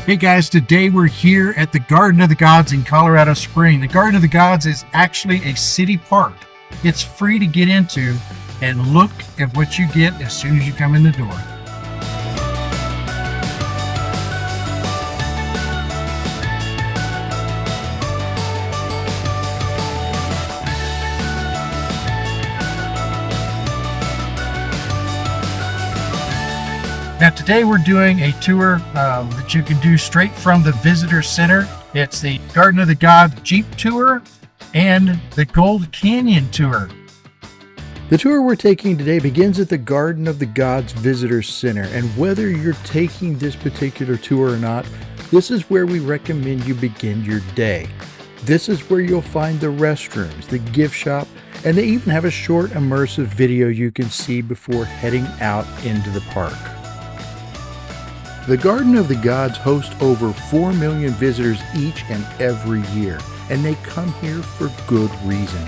Hey guys, today we're here at the Garden of the Gods in Colorado Springs. The Garden of the Gods is actually a city park. It's free to get into, and look at what you get as soon as you come in the door. Now today we're doing a tour that you can do straight from the Visitor Center. It's the Garden of the Gods Jeep Tour and the Gold Canyon Tour. The tour we're taking today begins at the Garden of the Gods Visitor Center, and whether you're taking this particular tour or not, this is where we recommend you begin your day. This is where you'll find the restrooms, the gift shop, and they even have a short immersive video you can see before heading out into the park. The Garden of the Gods hosts over 4 million visitors each and every year, and they come here for good reason.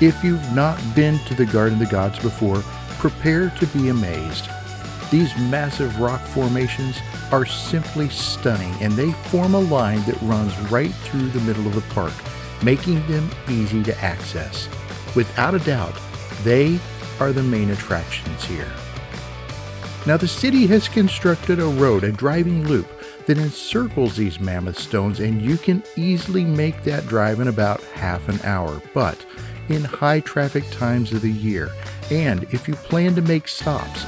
If you've not been to the Garden of the Gods before, prepare to be amazed. These massive rock formations are simply stunning, and they form a line that runs right through the middle of the park, making them easy to access. Without a doubt, they are the main attractions here. Now, the city has constructed a road, a driving loop, that encircles these mammoth stones, and you can easily make that drive in about half an hour. But in high traffic times of the year, and if you plan to make stops,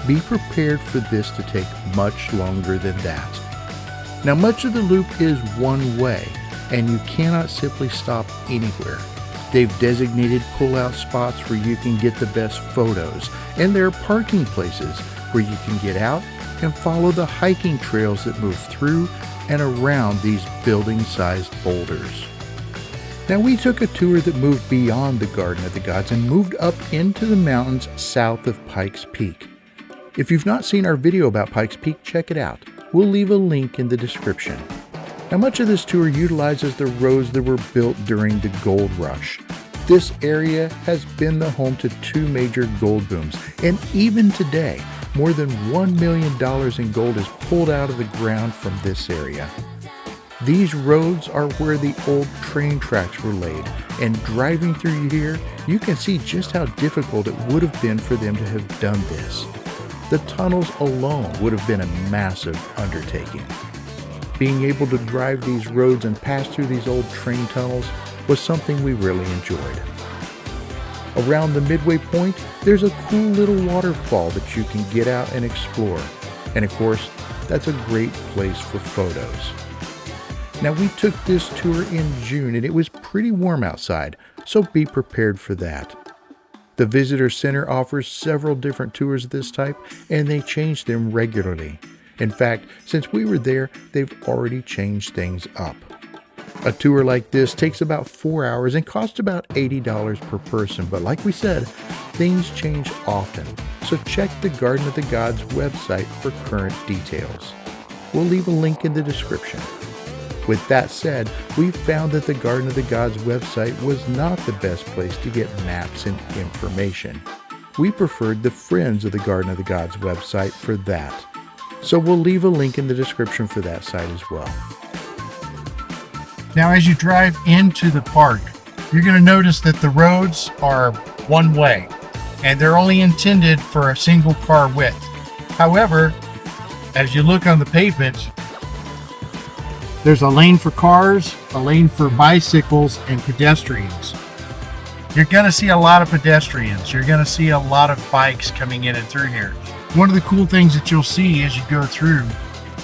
be prepared for this to take much longer than that. Now, much of the loop is one way, and you cannot simply stop anywhere. They've designated pull-out spots where you can get the best photos, and there are parking places where you can get out and follow the hiking trails that move through and around these building-sized boulders. Now, we took a tour that moved beyond the Garden of the Gods and moved up into the mountains south of Pikes Peak. If you've not seen our video about Pikes Peak, check it out. We'll leave a link in the description. Now, much of this tour utilizes the roads that were built during the gold rush. This area has been the home to 2 major gold booms, and even today, more than $1 million in gold is pulled out of the ground from this area. These roads are where the old train tracks were laid, and driving through here, you can see just how difficult it would have been for them to have done this. The tunnels alone would have been a massive undertaking. Being able to drive these roads and pass through these old train tunnels was something we really enjoyed. Around the midway point, there's a cool little waterfall that you can get out and explore. And of course, that's a great place for photos. Now, we took this tour in June and it was pretty warm outside, so be prepared for that. The Visitor Center offers several different tours of this type, and they change them regularly. In fact, since we were there, they've already changed things up. A tour like this takes about 4 hours and costs about $80 per person, but like we said, things change often, so check the Garden of the Gods website for current details. We'll leave a link in the description. With that said, we found that the Garden of the Gods website was not the best place to get maps and information. We preferred the Friends of the Garden of the Gods website for that, so we'll leave a link in the description for that site as well. Now, as you drive into the park, you're going to notice that the roads are one way, and they're only intended for a single car width. However, as you look on the pavement, there's a lane for cars, a lane for bicycles, and pedestrians. You're going to see a lot of pedestrians. You're going to see a lot of bikes coming in and through here. One of the cool things that you'll see as you go through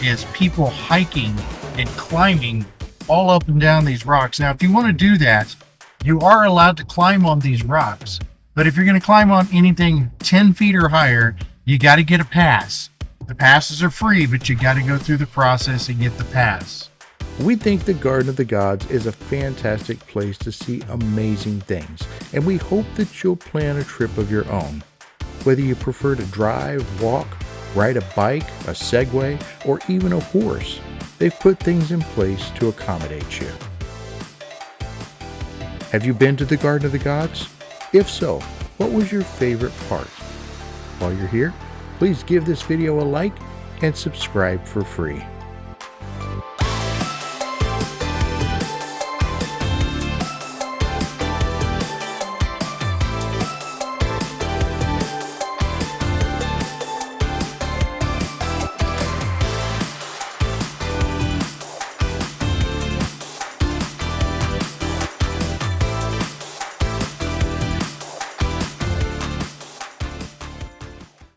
is people hiking and climbing all up and down these rocks. Now, if you want to do that, you are allowed to climb on these rocks. But if you're going to climb on anything 10 feet or higher, you got to get a pass. The passes are free, but you got to go through the process and get the pass. We think the Garden of the Gods is a fantastic place to see amazing things, and we hope that you'll plan a trip of your own. Whether you prefer to drive, walk, ride a bike, a Segway, or even a horse, they've put things in place to accommodate you. Have you been to the Garden of the Gods? If so, what was your favorite part? While you're here, please give this video a like and subscribe for free.